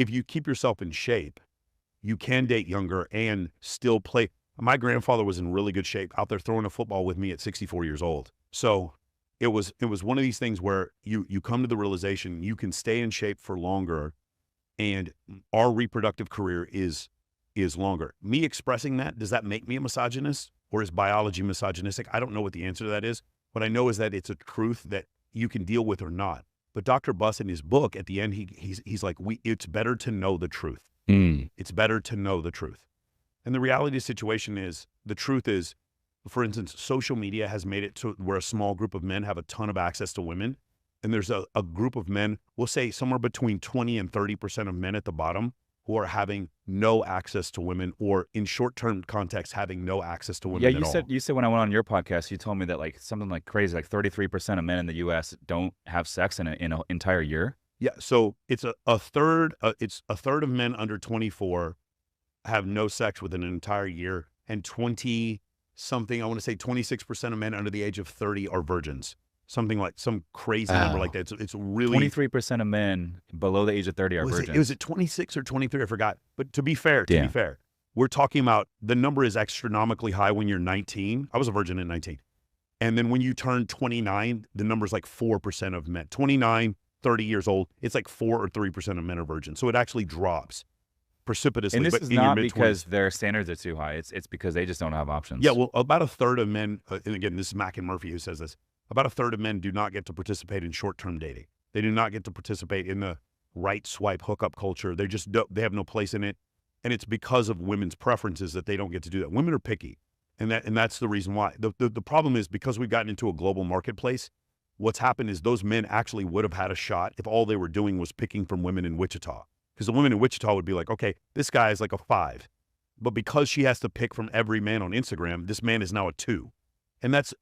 if you keep yourself in shape, you can date younger and still play. My grandfather was in really good shape, out there throwing a football with me at 64 years old. So it was one of these things where you come to the realization you can stay in shape for longer, and our reproductive career is longer. Me expressing that, does that make me a misogynist, or is biology misogynistic? I don't know what the answer to that is. What I know is that it's a truth that you can deal with or not. But Dr. Buss, in his book, at the end, he's like, it's better to know the truth. It's better to know the truth. And the reality of the situation is, the truth is, for instance, social media has made it to where a small group of men have a ton of access to women. And there's a group of men, we'll say somewhere between 20 and 30% of men at the bottom, who are having no access to women, or in short-term context, having no access to women at all. You said when I went on your podcast, you told me that like something like crazy, like 33% of men in the U.S. don't have sex in an entire year. Yeah, so it's a third of men under 24 have no sex within an entire year, and 20-something, I want to say 26% of men under the age of 30 are virgins. Something like some crazy number like that. It's really 23% of men below the age of 30 are virgins. Was it 26 or 23? I forgot. But to be fair, we're talking about, the number is astronomically high when you're 19. I was a virgin at 19. And then when you turn 29, the number's like 4% of men. 29, 30 years old, it's like 4 or 3% of men are virgins. So it actually drops precipitously. And this but is in not your because their standards are too high. It's because they just don't have options. Yeah, well, about a third of men, and again, this is Mack and Murphy who says this, about a third of men do not get to participate in short-term dating. They do not get to participate in the right swipe hookup culture. They just don't, they have no place in it. And it's because of women's preferences that they don't get to do that. Women are picky. And that's the reason why. The problem is, because we've gotten into a global marketplace, what's happened is those men actually would have had a shot if all they were doing was picking from women in Wichita. Because the women in Wichita would be like, okay, this guy is like a 5. But because she has to pick from every man on Instagram, this man is now a 2. And that's,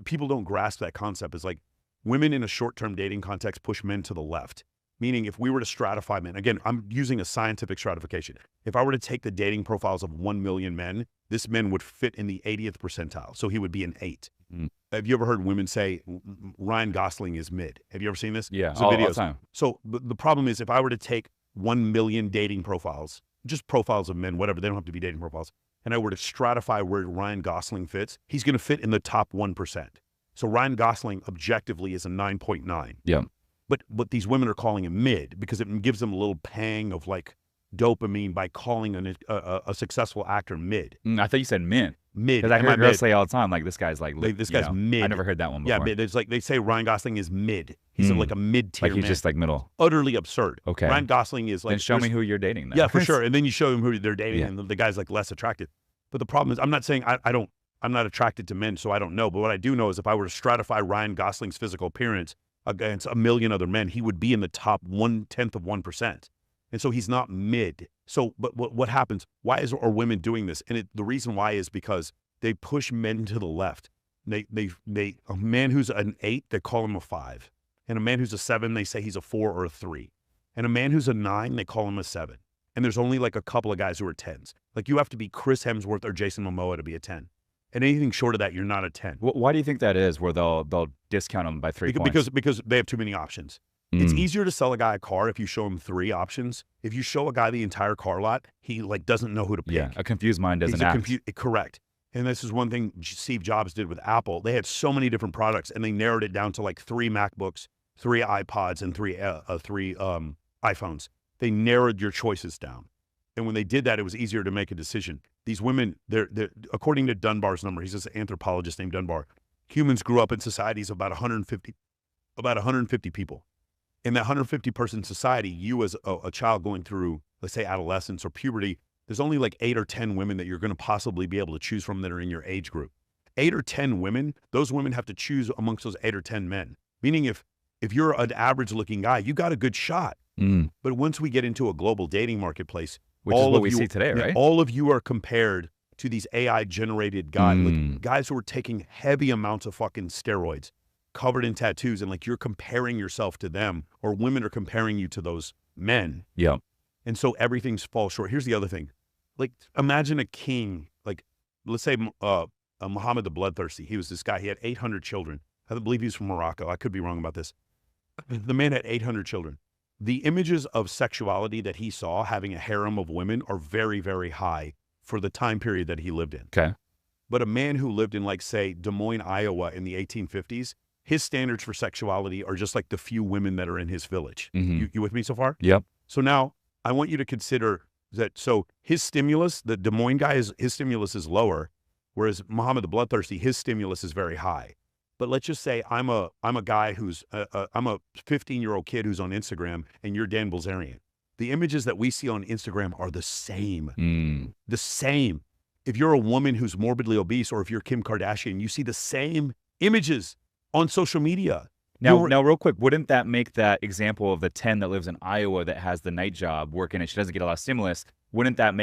people don't grasp that concept. It's like, women in a short-term dating context push men to the left. Meaning, if we were to stratify men, again, I'm using a scientific stratification. If I were to take the dating profiles of 1 million men, this man would fit in the 80th percentile. So he would be an 8. Have you ever heard women say Ryan Gosling is mid? Have you ever seen this? Yeah, all the time. So the problem is, if I were to take 1 million dating profiles, just profiles of men, whatever, they don't have to be dating profiles, and I were to stratify where Ryan Gosling fits, he's going to fit in the top 1%. So Ryan Gosling objectively is a 9.9. Yeah. But these women are calling him mid because it gives them a little pang of like dopamine by calling a successful actor mid. I thought you said mid. Mid. Because I hear girls say all the time, like, this guy's like, this guy's mid. I never heard that one before. Yeah, mid. It's like they say Ryan Gosling is mid. He's like a mid-tier Like he's man. just like middle. Utterly absurd. Okay. Ryan Gosling is like. Then show me who you're dating then. Yeah, for sure. And then you show them who they're dating, Yeah. and the guy's like less attractive. But the problem is, I'm not saying I'm not attracted to men, so I don't know. But what I do know is, if I were to stratify Ryan Gosling's physical appearance against a million other men, he would be in the top 1/10 of 1%. And so he's not mid. So, but what happens? Why are women doing this? And the reason why is because they push men to the left. A man who's an 8, they call him a 5. And a man who's a 7, they say he's a 4 or a 3. And a man who's a 9, they call him a 7. And there's only like a couple of guys who are 10s. Like, you have to be Chris Hemsworth or Jason Momoa to be a 10. And anything short of that, you're not a 10. Why do you think that is, where they'll discount them by 3 points? Because they have too many options. It's easier to sell a guy a car if you show him 3 options. If you show a guy the entire car lot, he like doesn't know who to pick. Yeah, a confused mind doesn't act. Correct. And this is one thing Steve Jobs did with Apple. They had so many different products, and they narrowed it down to like 3 MacBooks, 3 iPods, and 3 iPhones. They narrowed your choices down. And when they did that, it was easier to make a decision. These women, they're according to Dunbar's number, he's just an anthropologist named Dunbar, humans grew up in societies of about 150 people. In that 150-person society, you as a child going through, let's say, adolescence or puberty, there's only like 8 or 10 women that you're going to possibly be able to choose from that are in your age group. 8 or 10 women, those women have to choose amongst those 8 or 10 men. Meaning if you're an average-looking guy, you got a good shot. But once we get into a global dating marketplace, which is what we see today, right? All of you are compared to these AI-generated guys, like guys who are taking heavy amounts of fucking steroids, covered in tattoos, and like you're comparing yourself to them, or women are comparing you to those men. Yeah. And so everything's falls short. Here's the other thing. Like, imagine a king, like, let's say Muhammad the Bloodthirsty. He was this guy. He had 800 children. I believe he was from Morocco. I could be wrong about this. The man had 800 children. the images of sexuality that he saw having a harem of women are very, very high for the time period that he lived in. Okay. But a man who lived in, like, say, Des Moines, Iowa in the 1850s, his standards for sexuality are just like the few women that are in his village. You with me so far? Yep. So now I want you to consider that. So his stimulus, the Des Moines guy, his stimulus is lower, whereas Muhammad the Bloodthirsty, his stimulus is very high. But let's just say I'm a guy who's I'm a 15-year-old kid who's on Instagram, and you're Dan Bilzerian. The images that we see on Instagram are the same. The same. If you're a woman who's morbidly obese, or if you're Kim Kardashian, you see the same images on social media. Now, real quick, wouldn't that make that example of the 10 that lives in Iowa that has the night job working and she doesn't get a lot of stimulus, wouldn't that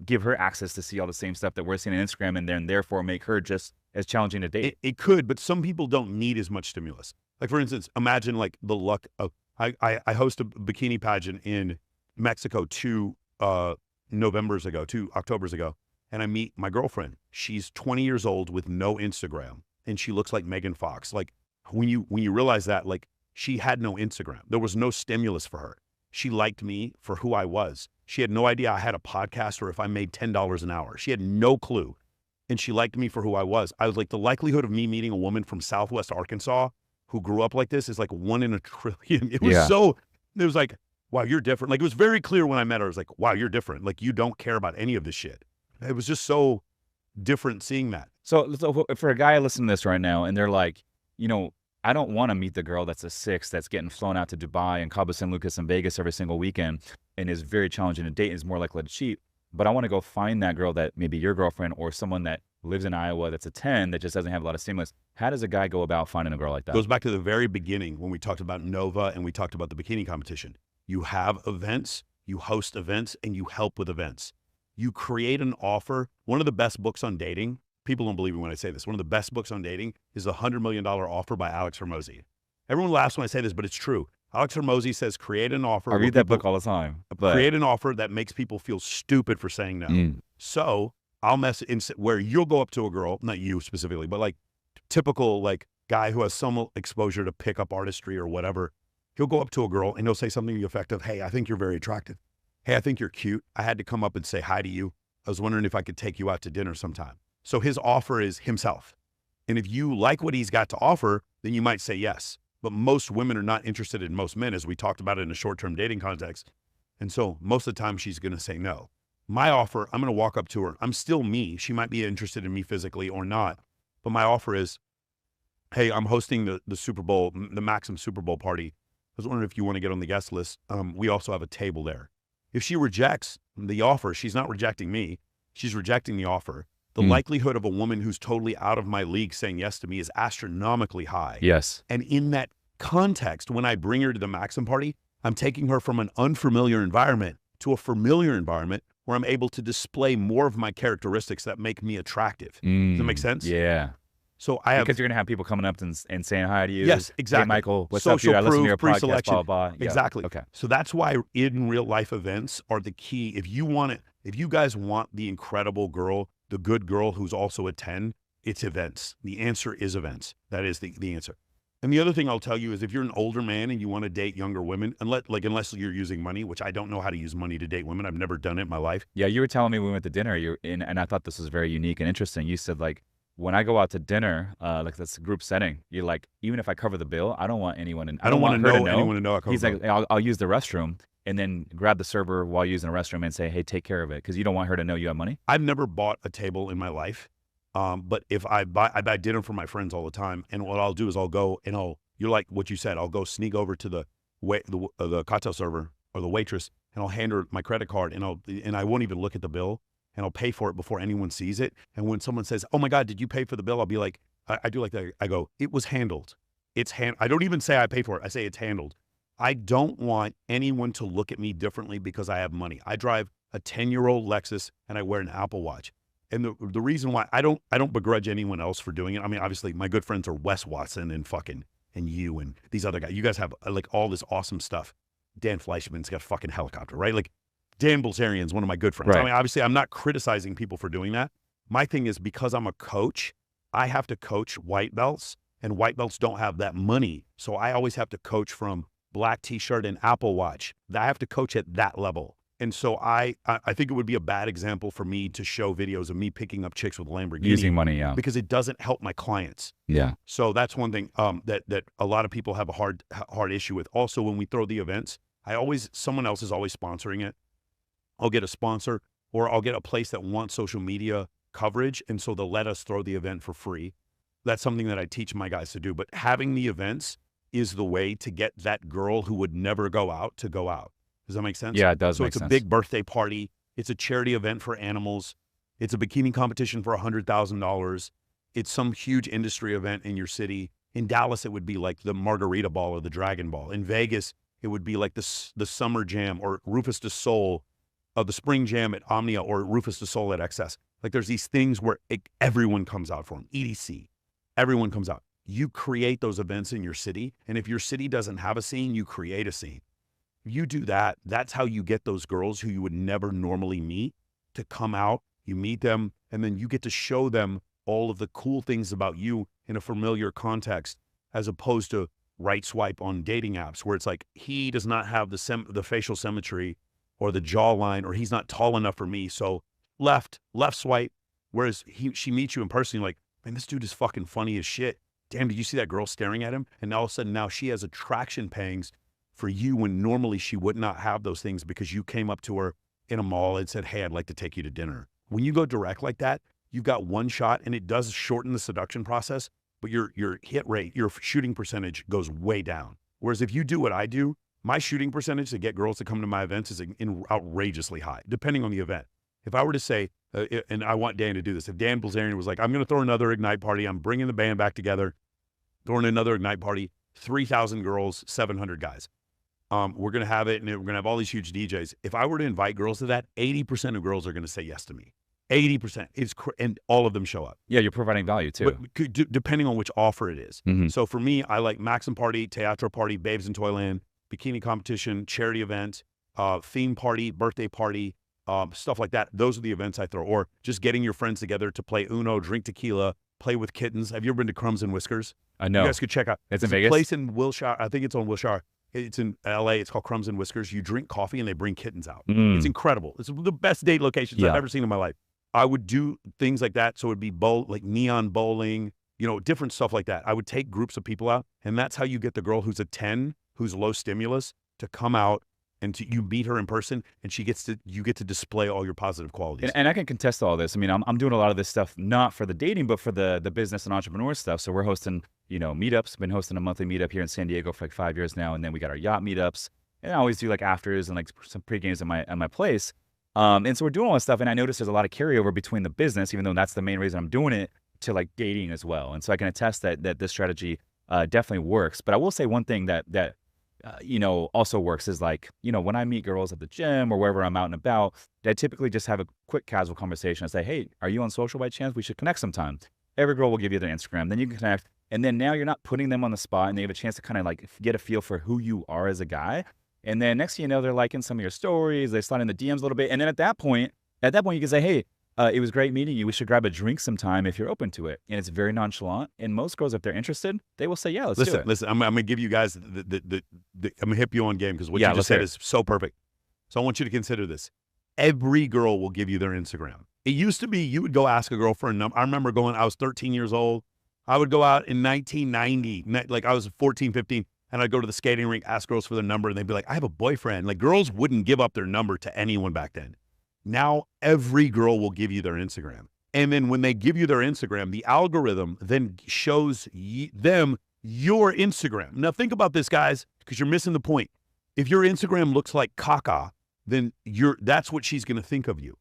give her access to see all the same stuff that we're seeing on Instagram, and then therefore make her just as challenging to date? It could, but some people don't need as much stimulus. Like, for instance, imagine like the luck of, I host a bikini pageant in Mexico 2 Octobers ago, and I meet my girlfriend. She's 20 years old with no Instagram, and she looks like Megan Fox. Like, when you realize that, like, she had no Instagram. There was no stimulus for her. She liked me for who I was. She had no idea I had a podcast or if I made $10 an hour. She had no clue. And she liked me for who I was. I was like, the likelihood of me meeting a woman from Southwest Arkansas who grew up like this is like 1 in a trillion. It was like, wow, you're different. Like, it was very clear when I met her. I was like, wow, you're different. Like, you don't care about any of this shit. It was just so different seeing that. So for a guy listening to this right now, and they're like, I don't want to meet the girl that's a 6 that's getting flown out to Dubai and Cabo San Lucas and Vegas every single weekend and is very challenging to date and is more likely to cheat. But I want to go find that girl that maybe your girlfriend or someone that lives in Iowa that's a 10 that just doesn't have a lot of stimulus. How does a guy go about finding a girl like that? It goes back to the very beginning when we talked about Nova and we talked about the bikini competition. You have events, you host events, and you help with events. You create an offer. One of the best books on dating, people don't believe me when I say this, one of the best books on dating is the $100 Million Offer by Alex Hormozi. Everyone laughs when I say this, but it's true. Alex Hormozi says, create an offer. I read that book all the time. Create an offer that makes people feel stupid for saying no. So I'll mess in where you'll go up to a girl, not you specifically, but like typical like guy who has some exposure to pickup artistry or whatever. He'll go up to a girl and he'll say something to the effect of, hey, I think you're very attractive. Hey, I think you're cute. I had to come up and say hi to you. I was wondering if I could take you out to dinner sometime. So his offer is himself. And if you like what he's got to offer, then you might say yes. But most women are not interested in most men, as we talked about it in a short-term dating context. And so most of the time she's going to say no. My offer, I'm going to walk up to her. I'm still me. She might be interested in me physically or not. But my offer is, hey, I'm hosting the Super Bowl, the Maxim Super Bowl party. I was wondering if you want to get on the guest list. We also have a table there. If she rejects the offer, she's not rejecting me. She's rejecting the offer. The likelihood of a woman who's totally out of my league saying yes to me is astronomically high. Yes. And in that context, when I bring her to the Maxim party, I'm taking her from an unfamiliar environment to a familiar environment where I'm able to display more of my characteristics that make me attractive. Does that make sense? Yeah. So I have, because you're going to have people coming up and saying hi to you. Yes, exactly. Hey, Michael, what's social up, dude? I listen to proof, your podcast, pre-selection. blah, blah, blah. Yeah. Exactly. Okay. So that's why in real life events are the key. If you want it, if you guys want the incredible girl, the good girl who's also a 10, it's events. The answer is events. That is the answer. And the other thing I'll tell you is if you're an older man and you want to date younger women, unless you're using money, which I don't know how to use money to date women. I've never done it in my life. Yeah, you were telling me when we went to dinner, and I thought this was very unique and interesting. You said, like, when I go out to dinner, like that's a group setting, you're like, even if I cover the bill, I don't want anyone to, I don't want her to know anyone to know I cover He's the like, bill. I'll use the restroom and then grab the server while using the restroom and say, hey, take care of it, because you don't want her to know you have money. I've never bought a table in my life, but if I buy dinner for my friends all the time, and what I'll do is I'll go and you're like what you said, I'll go sneak over to the cocktail server or the waitress, and I'll hand her my credit card, and I won't even look at the bill, and I'll pay for it before anyone sees it. And when someone says, oh my God, did you pay for the bill? I'll be like, I do like that. I go, it was handled. I don't even say I pay for it. I say it's handled. I don't want anyone to look at me differently because I have money. I drive a 10-year-old Lexus and I wear an Apple Watch. And the reason why I don't begrudge anyone else for doing it. I mean, obviously my good friends are Wes Watson and you and these other guys. You guys have like all this awesome stuff. Dan Fleischman's got a fucking helicopter, right? Like Dan Bilzerian's one of my good friends. Right. I mean, obviously I'm not criticizing people for doing that. My thing is, because I'm a coach, I have to coach white belts, and white belts don't have that money. So I always have to coach from black t-shirt and Apple Watch. I have to coach at that level. And so I think it would be a bad example for me to show videos of me picking up chicks with Lamborghini. Using money, yeah. Because it doesn't help my clients. Yeah. So that's one thing that a lot of people have a hard issue with. Also, when we throw the events, someone else is always sponsoring it. I'll get a sponsor, or I'll get a place that wants social media coverage, and so they'll let us throw the event for free. That's something that I teach my guys to do. But having the events is the way to get that girl who would never go out to go out. Does that make sense? Yeah, it does So make it's sense. a big birthday party. It's a charity event for animals. It's a bikini competition for $100,000. It's some huge industry event in your city. In Dallas, it would be like the Margarita Ball or the Dragon Ball. In Vegas, it would be like the Summer Jam or Rufus du Sol, the Spring Jam at Omnia, or Rufus du Sol at XS. Like there's these things where everyone comes out for them. EDC, everyone comes out. You create those events in your city. And if your city doesn't have a scene, you create a scene. You do that, that's how you get those girls who you would never normally meet to come out. You meet them, and then you get to show them all of the cool things about you in a familiar context, as opposed to right swipe on dating apps where it's like, he does not have the facial symmetry or the jawline, or he's not tall enough for me. So left swipe. Whereas she meets you in person, you're like, man, this dude is fucking funny as shit. Damn, did you see that girl staring at him? And all of a sudden now she has attraction pangs for you when normally she would not have those things, because you came up to her in a mall and said, hey, I'd like to take you to dinner. When you go direct like that, you've got one shot, and it does shorten the seduction process, but your hit rate, your shooting percentage goes way down. Whereas if you do what I do, my shooting percentage to get girls to come to my events is outrageously high, depending on the event. If I were to say, and I want Dan to do this, if Dan Bilzerian was like, I'm going to throw another Ignite party, I'm bringing the band back together, throwing another Ignite party, 3,000 girls, 700 guys. We're going to have it, and we're going to have all these huge DJs. If I were to invite girls to that, 80% of girls are going to say yes to me. 80%. And all of them show up. Yeah, you're providing value too. But depending on which offer it is. Mm-hmm. So for me, I like Maxim Party, Teatro Party, Babes in Toyland, bikini competition, charity event, theme party, birthday party, stuff like that. Those are the events I throw. Or just getting your friends together to play Uno, drink tequila, play with kittens. Have you ever been to Crumbs and Whiskers? I know. You guys could check out. It's in Vegas? A place in Wilshire. I think it's on Wilshire. It's in LA. It's called Crumbs and Whiskers. You drink coffee and they bring kittens out. It's incredible. It's the best date locations I've ever seen in my life. I would do things like that. So it'd be like neon bowling, different stuff like that. I would take groups of people out, and that's how you get the girl who's a 10, who's low stimulus, to come out, and you meet her in person, and you get to display all your positive qualities. And I can contest all this. I mean, I'm doing a lot of this stuff, not for the dating, but for the business and entrepreneur stuff. So we're hosting, meetups. Been hosting a monthly meetup here in San Diego for like 5 years now. And then we got our yacht meetups, and I always do like afters and like some pre-games at my place. And so we're doing all this stuff. And I noticed there's a lot of carryover between the business, even though that's the main reason I'm doing it, to like dating as well. And so I can attest that this strategy definitely works. But I will say one thing that also works is like, when I meet girls at the gym or wherever I'm out and about, I typically just have a quick casual conversation and say, hey, are you on social by chance? We should connect sometime. Every girl will give you their Instagram. Then you can connect. And then now you're not putting them on the spot, and they have a chance to kind of like get a feel for who you are as a guy. And then next thing you know, they're liking some of your stories. They slide in the DMs a little bit. And then at that point, you can say, hey, it was great meeting you. We should grab a drink sometime if you're open to it. And it's very nonchalant. And most girls, if they're interested, they will say, yeah, let's do it. Listen, I'm going to give you guys I'm going to hip you on game, because what you just said is so perfect. So I want you to consider this. Every girl will give you their Instagram. It used to be you would go ask a girl for a number. I remember I was 13 years old. I would go out in 1990, like I was 14, 15, and I'd go to the skating rink, ask girls for their number, and they'd be like, I have a boyfriend. Like, girls wouldn't give up their number to anyone back then. Now, every girl will give you their Instagram. And then when they give you their Instagram, the algorithm then shows them your Instagram. Now, think about this, guys, because you're missing the point. If your Instagram looks like caca, then that's what she's going to think of you.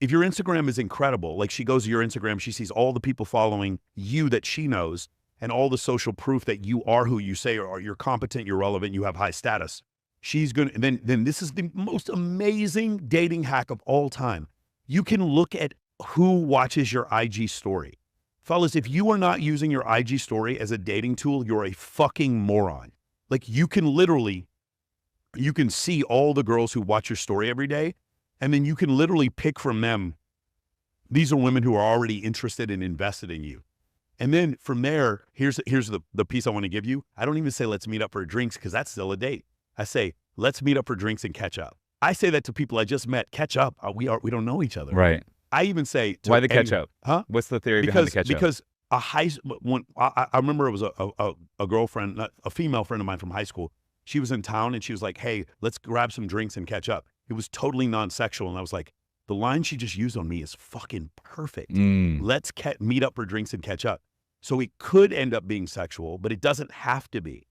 If your Instagram is incredible, like she goes to your Instagram, she sees all the people following you that she knows and all the social proof that you are who you say are, you're competent, you're relevant, you have high status. She's going to, then this is the most amazing dating hack of all time. You can look at who watches your IG story. Fellas, if you are not using your IG story as a dating tool, you're a fucking moron. Like you can see all the girls who watch your story every day, and then you can literally pick from them. These are women who are already interested and invested in you. And then from there, here's the piece I want to give you. I don't even say let's meet up for drinks, because that's still a date. I say, let's meet up for drinks and catch up. I say that to people I just met. Catch up. We don't know each other. Right. I even say to Why the catch up? Huh? What's the theory behind the catch up? Because I remember it was a girlfriend, a female friend of mine from high school. She was in town and she was like, hey, let's grab some drinks and catch up. It was totally non-sexual. And I was like, the line she just used on me is fucking perfect. Let's meet up for drinks and catch up. So it could end up being sexual, but it doesn't have to be.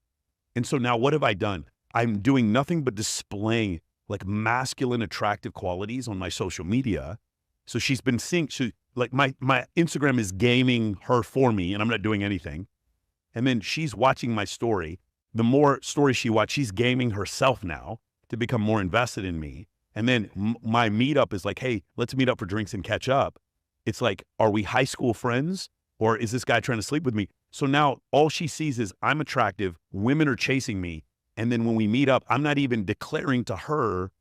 And so now what have I done? I'm doing nothing but displaying like masculine attractive qualities on my social media. So she's been seeing, like my Instagram is gaming her for me and I'm not doing anything. And then she's watching my story. The more stories she watches, she's gaming herself now to become more invested in me. And then my meetup is like, hey, let's meet up for drinks and catch up. It's like, are we high school friends or is this guy trying to sleep with me? So now all she sees is I'm attractive, women are chasing me. And then when we meet up, I'm not even declaring to her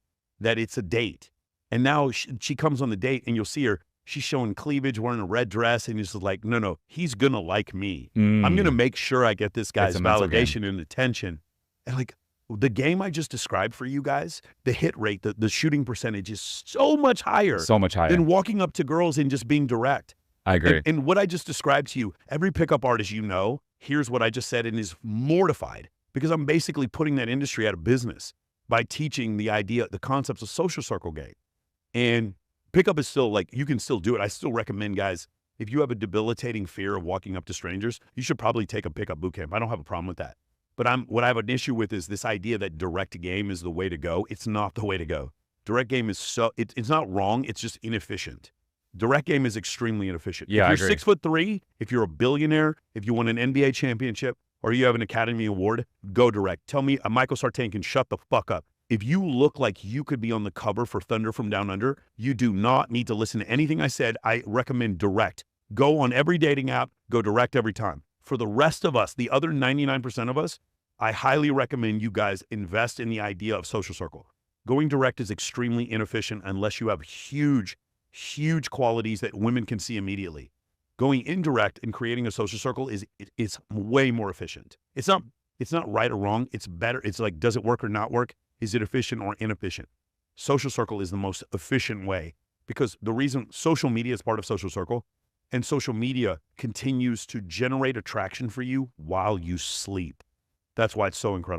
that it's a date. And now she comes on the date and you'll see her, she's showing cleavage, wearing a red dress. And it's like, no, he's going to like me. I'm going to make sure I get this guy's validation and attention. And like the game I just described for you guys, the hit rate, the shooting percentage is so much higher. So much higher. Than walking up to girls and just being direct. I agree. And what I just described to you, every pickup artist hears what I just said and is mortified because I'm basically putting that industry out of business by teaching the concepts of social circle game. And pickup is still like, you can still do it. I still recommend guys, if you have a debilitating fear of walking up to strangers, you should probably take a pickup boot camp. I don't have a problem with that. But what I have an issue with is this idea that direct game is the way to go. It's not the way to go. Direct game is it's not wrong. It's just inefficient. Direct game is extremely inefficient. Yeah, if you're 6'3", if you're a billionaire, if you won an NBA championship, or you have an Academy Award, go direct. Tell me Michael Sartain can shut the fuck up. If you look like you could be on the cover for Thunder from Down Under, you do not need to listen to anything I said. I recommend direct. Go on every dating app, go direct every time. For the rest of us, the other 99% of us, I highly recommend you guys invest in the idea of social circle. Going direct is extremely inefficient unless you have huge qualities that women can see immediately. Going indirect and creating a social circle is way more efficient. It's not right or wrong. It's better. It's like, does it work or not work? Is it efficient or inefficient? Social circle is the most efficient way because the reason social media is part of social circle and social media continues to generate attraction for you while you sleep. That's why it's so incredible.